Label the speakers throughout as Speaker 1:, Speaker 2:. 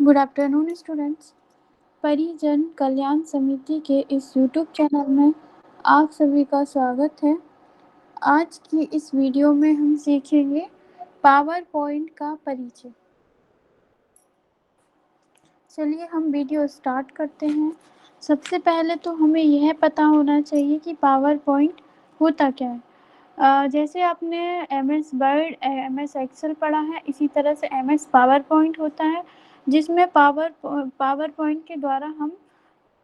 Speaker 1: Good afternoon students. परिजन कल्याण समिति के इस यूट्यूब चैनल में आप सभी का स्वागत है। आज की इस वीडियो में हम सीखेंगे पावर पॉइंट का परिचय। चलिए हम वीडियो स्टार्ट करते हैं। सबसे पहले तो हमें यह पता होना चाहिए कि पावर पॉइंट होता क्या है। जैसे आपने MS वर्ड MS एक्सेल पढ़ा है, इसी तरह से MS पावर पॉइंट होता है, जिसमें पावर पॉइंट के द्वारा हम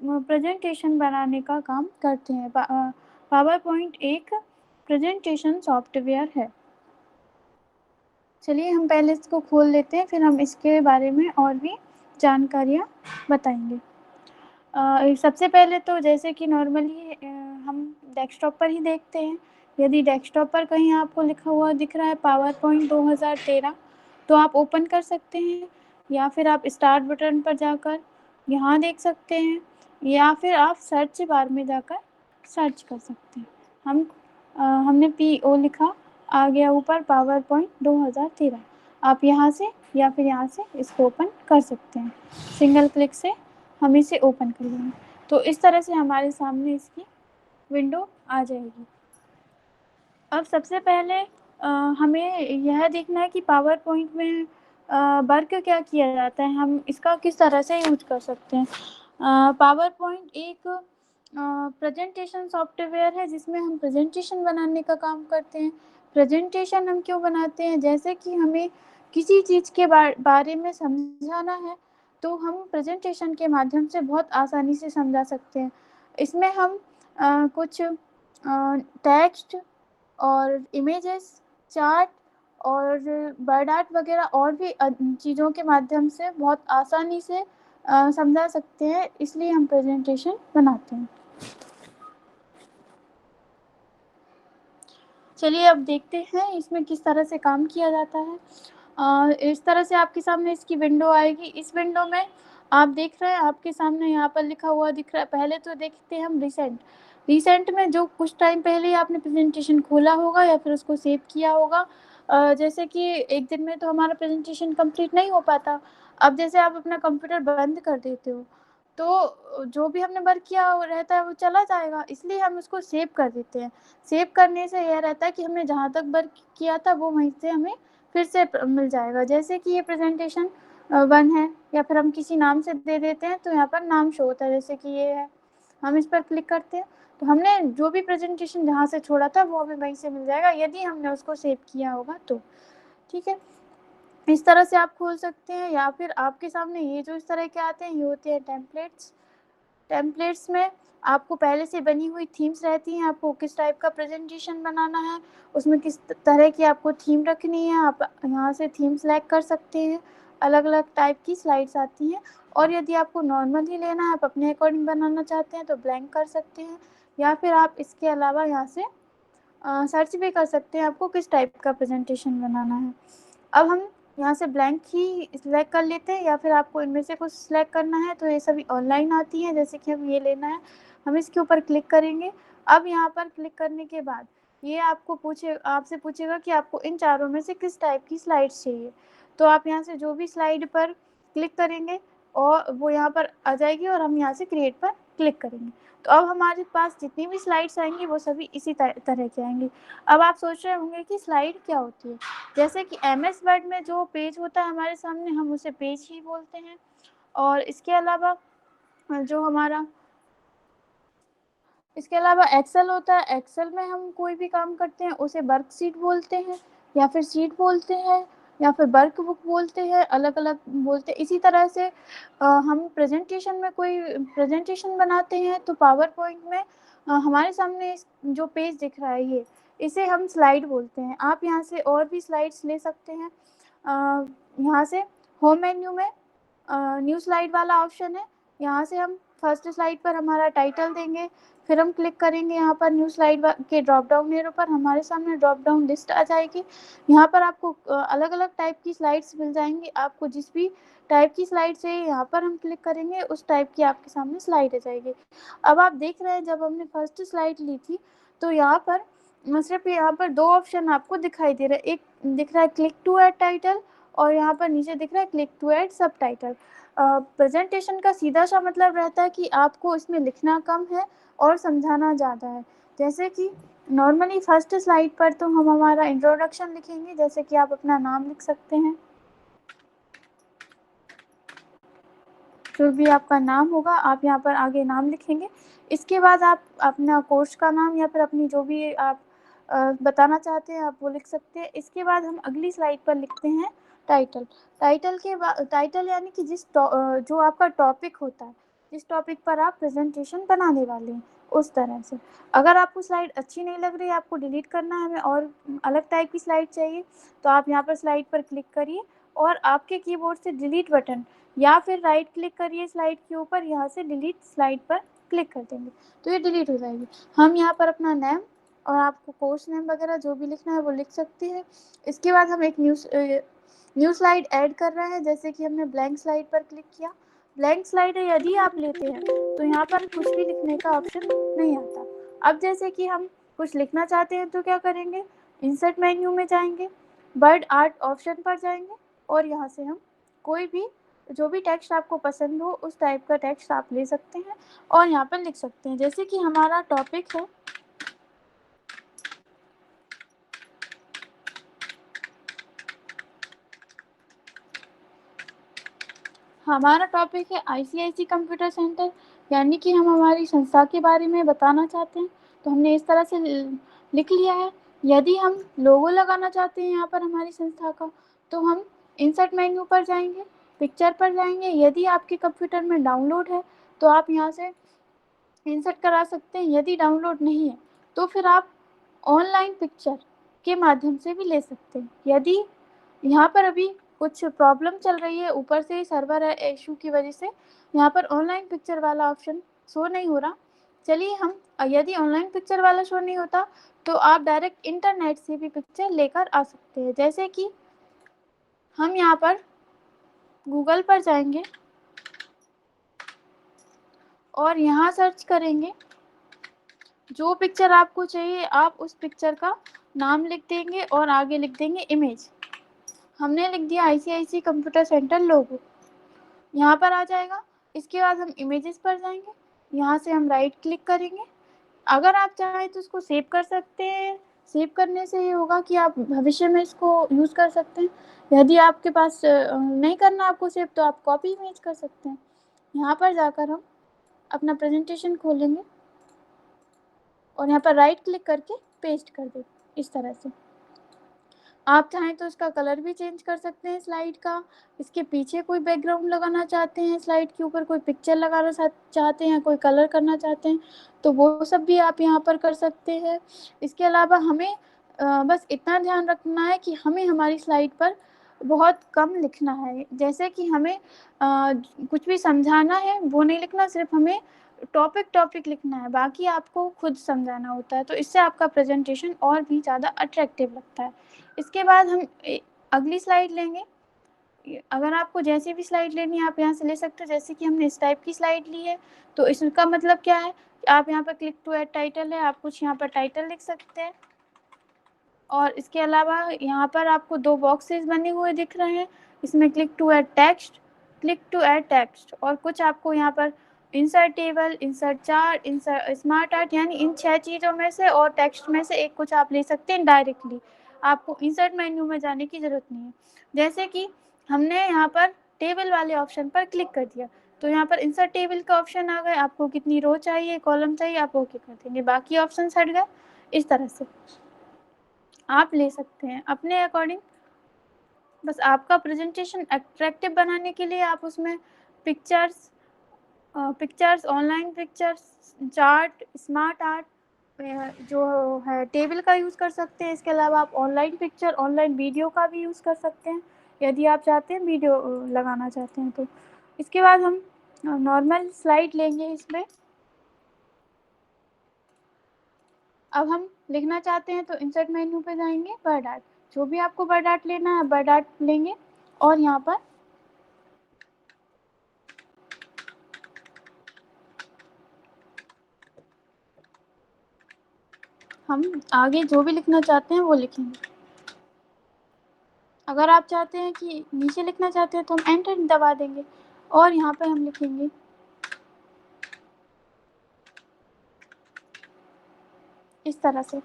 Speaker 1: प्रेजेंटेशन बनाने का काम करते हैं। पावर पॉइंट एक प्रेजेंटेशन सॉफ्टवेयर है। चलिए हम पहले इसको खोल लेते हैं, फिर हम इसके बारे में और भी जानकारियाँ बताएंगे। सबसे पहले तो जैसे कि नॉर्मली हम डेस्कटॉप पर ही देखते हैं। यदि डेस्कटॉप पर कहीं आपको लिखा हुआ दिख रहा है पावर पॉइंट 2013, तो आप ओपन कर सकते हैं, या फिर आप स्टार्ट बटन पर जाकर यहाँ देख सकते हैं, या फिर आप सर्च बार में जाकर सर्च कर सकते हैं। हमने PO लिखा, आ गया ऊपर पावर पॉइंट 2013। आप यहाँ से या फिर यहाँ से इसको ओपन कर सकते हैं। सिंगल क्लिक से हम इसे ओपन कर लेंगे, तो इस तरह से हमारे सामने इसकी विंडो आ जाएगी। अब सबसे पहले हमें यह देखना है कि पावर पॉइंट में वर्क क्या किया जाता है, हम इसका किस तरह से यूज कर सकते हैं। पावर पॉइंट एक प्रेजेंटेशन सॉफ्टवेयर है, जिसमें हम प्रेजेंटेशन बनाने का काम करते हैं। प्रेजेंटेशन हम क्यों बनाते हैं, जैसे कि हमें किसी चीज़ के बारे में समझाना है, तो हम प्रेजेंटेशन के माध्यम से बहुत आसानी से समझा सकते हैं। इसमें हम कुछ टेक्स्ट और इमेजेस, चार्ट और वर्ड आर्ट वगैरह और भी चीज़ों के माध्यम से बहुत आसानी से समझा सकते हैं, इसलिए हम प्रेजेंटेशन बनाते हैं। चलिए अब देखते हैं इसमें किस तरह से काम किया जाता है। इस तरह से आपके सामने इसकी विंडो आएगी। इस विंडो में आप देख रहे हैं, आपके सामने यहाँ पर लिखा हुआ दिख रहा है। पहले तो देखते हैं हम रिसेंट में जो कुछ टाइम पहले ही आपने प्रेजेंटेशन खोला होगा या फिर उसको सेव किया होगा। जैसे कि एक दिन में तो हमारा प्रेजेंटेशन कंप्लीट नहीं हो पाता। अब जैसे आप अपना कंप्यूटर बंद कर देते हो, तो जो भी हमने वर्क किया रहता है वो चला जाएगा, इसलिए हम उसको सेव कर देते हैं। सेव करने से यह रहता है कि हमने जहाँ तक वर्क किया था वो वहीं से हमें फिर से मिल जाएगा। जैसे कि ये प्रेजेंटेशन 1 है, या फिर हम किसी नाम से दे देते हैं, तो यहाँ पर नाम शो होता है, जैसे कि ये है। हम इस पर क्लिक करते हैं, तो हमने जो भी प्रेजेंटेशन जहाँ से छोड़ा था वो हमें वहीं से मिल जाएगा, यदि हमने उसको सेव किया होगा तो। ठीक है, इस तरह से आप खोल सकते हैं। या फिर आपके सामने ये जो इस तरह के आते हैं, ये होते हैं टेम्पलेट्स में आपको पहले से बनी हुई थीम्स रहती हैं। आपको किस टाइप का प्रेजेंटेशन बनाना है, उसमें किस तरह की आपको थीम रखनी है, आप यहाँ से थीम सेलेक्ट कर सकते हैं। अलग अलग टाइप की स्लाइड्स आती हैं, और यदि आपको नॉर्मल ही लेना है, आप अपने अकॉर्डिंग बनाना चाहते हैं, तो ब्लैंक कर सकते हैं। या फिर आप इसके अलावा यहाँ से सर्च भी कर सकते हैं आपको किस टाइप का प्रेजेंटेशन बनाना है। अब हम यहाँ से ब्लैंक ही सिलेक्ट कर लेते हैं, या फिर आपको इनमें से कुछ सिलेक्ट करना है, तो ये सभी ऑनलाइन आती हैं। जैसे कि हम ये लेना है, हम इसके ऊपर क्लिक करेंगे। अब यहाँ पर क्लिक करने के बाद ये आपसे पूछेगा कि आपको इन चारों में से किस टाइप की स्लाइड्स चाहिए। तो आप यहाँ से जो भी स्लाइड पर क्लिक करेंगे और वो यहाँ पर आ जाएगी, और हम यहाँ से क्रिएट पर क्लिक करेंगे। तो अब हमारे पास जितनी भी स्लाइड्स आएंगी वो सभी इसी तरह की आएंगी। अब आप सोच रहे होंगे कि स्लाइड क्या होती है। जैसे कि MS वर्ड में जो पेज होता है हमारे सामने, हम उसे पेज ही बोलते हैं। और जो हमारा इसके अलावा एक्सेल होता है, एक्सेल में हम कोई भी काम करते हैं उसे वर्कशीट बोलते हैं, या फिर शीट बोलते हैं, या फिर वर्क बुक बोलते हैं, अलग अलग बोलते हैं। इसी तरह से हम प्रेजेंटेशन में कोई प्रेजेंटेशन बनाते हैं, तो पावर पॉइंट में हमारे सामने जो पेज दिख रहा है इसे हम स्लाइड बोलते हैं। आप यहाँ से और भी स्लाइड्स ले सकते हैं। यहाँ से होम मेन्यू में न्यू स्लाइड वाला ऑप्शन है, यहाँ से हम फर्स्ट स्लाइड पर हमारा टाइटल देंगे, फिर हम क्लिक करेंगे यहाँ पर न्यू स्लाइड के ड्रॉप डाउन एरो पर, हमारे सामने ड्रॉप डाउन लिस्ट आ जाएगी। यहाँ पर आपको अलग अलग टाइप की स्लाइड्स मिल जाएंगी। आपको जिस भी टाइप की स्लाइड चाहिए, यहाँ पर हम क्लिक करेंगे, उस टाइप की आपके सामने स्लाइड आ जाएगी। अब आप देख रहे हैं, जब हमने फर्स्ट स्लाइड ली थी, तो यहाँ पर सिर्फ यहाँ पर 2 ऑप्शन आपको दिखाई दे रहे हैं। एक दिख रहा है क्लिक टू ऐड टाइटल, और यहाँ पर नीचे दिख रहा है click to add subtitle. Presentation का सीधा सा मतलब रहता है कि आपको इसमें लिखना कम है और समझाना ज़्यादा है। जैसे कि नॉर्मली फर्स्ट स्लाइड पर तो हम हमारा इंट्रोडक्शन लिखेंगे, जैसे कि आप अपना नाम लिख सकते हैं, जो भी आपका नाम होगा आप यहाँ पर आगे नाम लिखेंगे। इसके बाद आप अपना कोर्स का नाम या फिर अपनी जो भी आप बताना चाहते हैं आप वो लिख सकते हैं। इसके बाद हम अगली स्लाइड पर लिखते हैं टाइटल। टाइटल के बाद टाइटल यानी कि जो आपका टॉपिक होता है, जिस टॉपिक पर आप प्रेजेंटेशन बनाने वाले हैं, उस तरह से। अगर आपको स्लाइड अच्छी नहीं लग रही है, आपको डिलीट करना है, हमें और अलग टाइप की स्लाइड चाहिए, तो आप यहाँ पर स्लाइड पर क्लिक करिए और आपके कीबोर्ड से डिलीट बटन या फिर राइट क्लिक करिए स्लाइड के ऊपर, यहाँ से डिलीट स्लाइड पर क्लिक कर देंगे तो ये डिलीट हो जाएगी। हम यहाँ पर अपना नेम और आपको कोर्स नेम वगैरह जो भी लिखना है वो लिख सकते हैं। इसके बाद हम एक न्यू स्लाइड ऐड कर रहे हैं, जैसे कि हमने ब्लैंक स्लाइड पर क्लिक किया। ब्लैंक स्लाइड यदि आप लेते हैं तो यहाँ पर कुछ भी लिखने का ऑप्शन नहीं आता। अब जैसे कि हम कुछ लिखना चाहते हैं तो क्या करेंगे, इंसर्ट मेन्यू में जाएंगे, वर्ड आर्ट ऑप्शन पर जाएंगे और यहाँ से हम कोई भी जो भी टेक्स्ट आपको पसंद हो उस टाइप का टेक्स्ट आप ले सकते हैं और यहाँ पर लिख सकते हैं। जैसे कि हमारा टॉपिक है आईसीआईसी कंप्यूटर सेंटर, यानी कि हम हमारी संस्था के बारे में बताना चाहते हैं, तो हमने इस तरह से लिख लिया है। यदि हम लोगो लगाना चाहते हैं यहाँ पर हमारी संस्था का, तो हम इंसर्ट मेन्यू पर जाएंगे, पिक्चर पर जाएंगे। यदि आपके कंप्यूटर में डाउनलोड है तो आप यहाँ से इंसर्ट करा सकते हैं, यदि डाउनलोड नहीं है तो फिर आप ऑनलाइन पिक्चर के माध्यम से भी ले सकते हैं। यदि यहाँ पर अभी कुछ प्रॉब्लम चल रही है, ऊपर से सर्वर इशू की वजह से यहाँ पर ऑनलाइन पिक्चर वाला ऑप्शन शो नहीं हो रहा। चलिए हम यदि ऑनलाइन पिक्चर वाला शो नहीं होता तो आप डायरेक्ट इंटरनेट से भी पिक्चर लेकर आ सकते हैं। जैसे कि हम यहाँ पर गूगल पर जाएंगे और यहाँ सर्च करेंगे, जो पिक्चर आपको चाहिए आप उस पिक्चर का नाम लिख देंगे और आगे लिख देंगे इमेज। हमने लिख दिया आईसीआईसी कंप्यूटर सेंटर लोगो, यहाँ पर आ जाएगा। इसके बाद हम इमेजेस पर जाएंगे, यहाँ से हम राइट क्लिक करेंगे। अगर आप चाहें तो इसको सेव कर सकते हैं। सेव करने से ये होगा कि आप भविष्य में इसको यूज़ कर सकते हैं। यदि आपके पास नहीं करना आपको सेव, तो आप कॉपी इमेज कर सकते हैं। यहाँ पर जाकर हम अपना प्रेजेंटेशन खोलेंगे और यहाँ पर राइट क्लिक करके पेस्ट कर दें इस तरह से। आप चाहें तो इसका कलर भी चेंज कर सकते हैं स्लाइड का। इसके पीछे कोई बैकग्राउंड लगाना चाहते हैं, स्लाइड के ऊपर कोई पिक्चर लगाना चाहते हैं, कोई कलर करना चाहते हैं, तो वो सब भी आप यहाँ पर कर सकते हैं। इसके अलावा हमें बस इतना ध्यान रखना है कि हमें हमारी स्लाइड पर बहुत कम लिखना है। जैसे कि हमें कुछ भी समझाना है वो नहीं लिखना, सिर्फ हमें टॉपिक लिखना है, बाकी आपको खुद समझाना होता है। तो इससे आपका प्रेजेंटेशन और भी ज़्यादा अट्रैक्टिव लगता है। इसके बाद हम अगली स्लाइड लेंगे। अगर आपको जैसी भी स्लाइड लेनी है आप यहाँ से ले सकते हो। जैसे कि हमने इस टाइप की स्लाइड ली है, तो इसका मतलब क्या है, आप यहाँ पर क्लिक टू ऐड टाइटल है, आप कुछ यहाँ पर टाइटल लिख सकते हैं। और इसके अलावा यहाँ पर आपको दो बॉक्सेस बने हुए दिख रहे हैं, इसमें क्लिक टू ऐड टेक्स्ट और कुछ आपको यहाँ पर insert table, insert chart, insert smart art, यानी इन 6 चीज़ों में से और टेक्स्ट में से एक कुछ आप ले सकते हैं डायरेक्टली। आपको इंसर्ट मेन्यू में जाने की ज़रूरत नहीं है। जैसे कि हमने यहाँ पर टेबल वाले ऑप्शन पर क्लिक कर दिया तो यहाँ पर इंसर्ट टेबल का ऑप्शन आ गया। आपको कितनी रो चाहिए, कॉलम चाहिए, आप ओके कर देंगे, बाकी ऑप्शन हट गए। इस तरह से आप ले सकते हैं अपने अकॉर्डिंग। बस आपका प्रेजेंटेशन अट्रैक्टिव बनाने के लिए आप उसमें pictures, online pictures, chart, smart art जो है टेबल का यूज़ कर सकते हैं। इसके अलावा आप ऑनलाइन पिक्चर, ऑनलाइन वीडियो का भी यूज़ कर सकते हैं, यदि आप चाहते हैं वीडियो लगाना चाहते हैं तो। इसके बाद हम नॉर्मल स्लाइड लेंगे। इसमें अब हम लिखना चाहते हैं तो इंसर्ट मेन्यू पे जाएंगे, वर्ड आर्ट, जो भी आपको वर्ड आर्ट लेना है वर्ड आर्ट लेंगे और यहाँ पर हम आगे जो भी लिखना चाहते हैं वो लिखेंगे। अगर आप चाहते हैं कि नीचे लिखना चाहते हैं तो हम एंटर दबा देंगे और यहाँ पे हम लिखेंगे इस तरह से।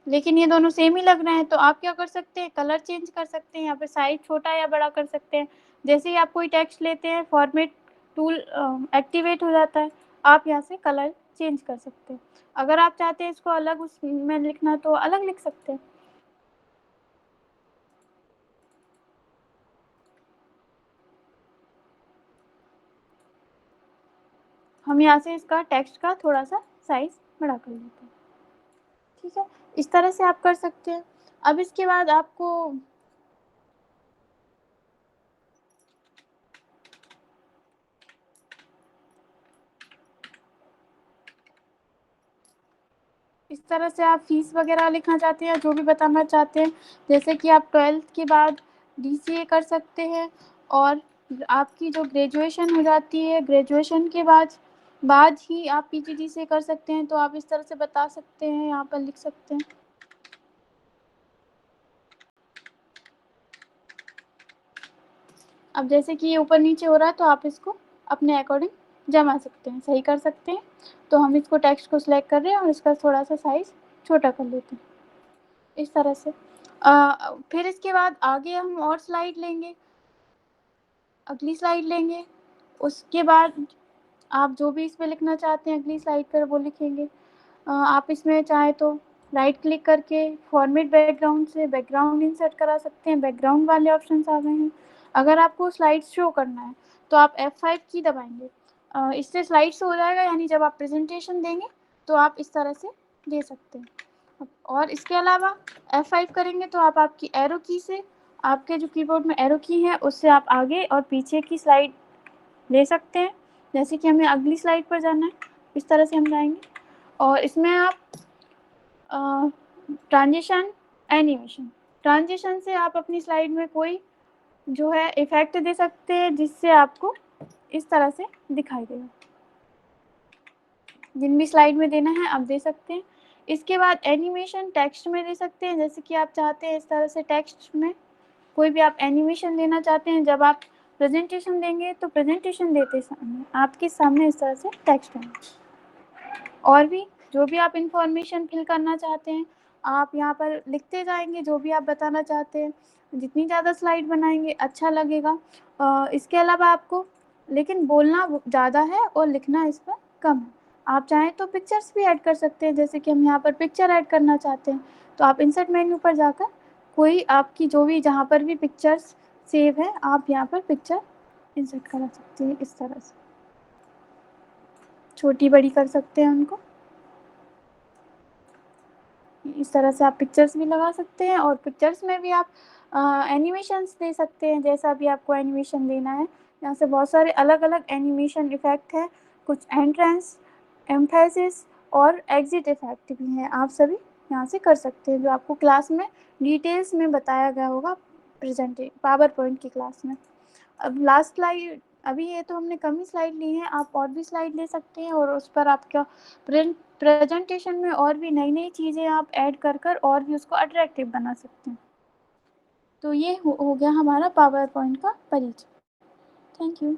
Speaker 1: लेकिन ये दोनों सेम ही लग रहे हैं, तो आप क्या कर सकते हैं, कलर चेंज कर सकते हैं, यहाँ पे साइज छोटा या बड़ा कर सकते हैं। जैसे ही आप कोई टेक्स्ट लेते हैं फॉर्मेट टूल एक्टिवेट हो जाता है, आप यहाँ से कलर चेंज कर सकते हैं। अगर आप चाहते हैं इसको अलग उसमें लिखना तो अलग लिख सकते हैं। हम यहाँ से इसका टेक्स्ट का थोड़ा सा साइज बड़ा कर लेते हैं। ठीक है, इस तरह से आप कर सकते हैं। अब इसके बाद आपको इस तरह से आप फीस वगैरह लिखना चाहते हैं, जो भी बताना चाहते हैं, जैसे कि आप 12th के बाद DCA कर सकते हैं और आपकी जो ग्रेजुएशन हो जाती है, ग्रेजुएशन के बाद ही आप PGDCA कर सकते हैं, तो आप इस तरह से बता सकते हैं, यहाँ पर लिख सकते हैं। अब जैसे कि ये ऊपर नीचे हो रहा है तो आप इसको अपने अकॉर्डिंग जमा सकते हैं, सही कर सकते हैं। तो हम इसको टेक्स्ट को सिलेक्ट कर रहे हैं और इसका थोड़ा सा साइज छोटा कर लेते हैं इस तरह से। फिर इसके बाद आगे हम और स्लाइड लेंगे, अगली स्लाइड लेंगे। उसके बाद आप जो भी इसमें लिखना चाहते हैं अगली स्लाइड पर वो लिखेंगे। आप इसमें चाहे तो राइट क्लिक करके फॉर्मेट बैकग्राउंड से बैकग्राउंड इंसर्ट करा सकते हैं, बैकग्राउंड वाले ऑप्शंस आ गए हैं। अगर आपको स्लाइड शो करना है तो आप F5 की दबाएंगे, इससे स्लाइड शो हो जाएगा, यानी जब आप प्रेजेंटेशन देंगे तो आप इस तरह से दे सकते हैं। और इसके अलावा F5 करेंगे तो आप आपकी एरो की से, आपके जो कीबोर्ड में एरो की है उससे आप आगे और पीछे की स्लाइड ले सकते हैं। जैसे कि हमें अगली स्लाइड पर जाना है, इस तरह से हम जाएंगे और इसमें आप ट्रांजिशन एनिमेशन, ट्रांजिशन से आप अपनी स्लाइड में कोई जो है इफेक्ट दे सकते हैं जिससे आपको इस तरह से दिखाई देगा। जिन भी स्लाइड में देना है आप दे सकते हैं। इसके बाद एनिमेशन टेक्स्ट में दे सकते हैं, जैसे कि आप चाहते हैं इस तरह से टेक्स्ट में कोई भी आप एनिमेशन देना चाहते हैं, जब आप प्रेजेंटेशन देंगे तो प्रेजेंटेशन देते समय आपके सामने इस तरह से टेक्स्ट होंगे। और भी जो भी आप इंफॉर्मेशन फिल करना चाहते हैं आप यहाँ पर लिखते जाएंगे, जो भी आप बताना चाहते हैं। जितनी ज़्यादा स्लाइड बनाएंगे अच्छा लगेगा। इसके अलावा आपको लेकिन बोलना ज़्यादा है और लिखना इस पर कम है। आप चाहें तो पिक्चर्स भी ऐड कर सकते हैं, जैसे कि हम यहाँ पर पिक्चर ऐड करना चाहते हैं तो आप इंसर्ट मेन्यू पर जाकर कोई आपकी जो भी जहाँ पर भी पिक्चर्स सेव है आप यहाँ पर पिक्चर इंसर्ट करा सकते हैं। इस तरह से छोटी बड़ी कर सकते हैं उनको। इस तरह से आप पिक्चर्स भी लगा सकते हैं और पिक्चर्स में भी आप एनिमेशंस दे सकते हैं, जैसा भी आपको एनिमेशन देना है। यहाँ से बहुत सारे अलग अलग एनिमेशन इफ़ेक्ट हैं, कुछ एंट्रेंस, एम्फेसिस और एग्जिट इफ़ेक्ट भी हैं। आप सभी यहाँ से कर सकते हैं, जो आपको क्लास में डिटेल्स में बताया गया होगा पावर पॉइंट की क्लास में। अब लास्ट स्लाइड, अभी ये तो हमने कम ही स्लाइड ली है, आप और भी स्लाइड ले सकते हैं और उस पर आपका प्रेजेंटेशन में और भी नई नई चीज़ें आप ऐड कर और भी उसको अट्रैक्टिव बना सकते हैं। तो ये हो गया हमारा पावर पॉइंट का परिचय। Thank you.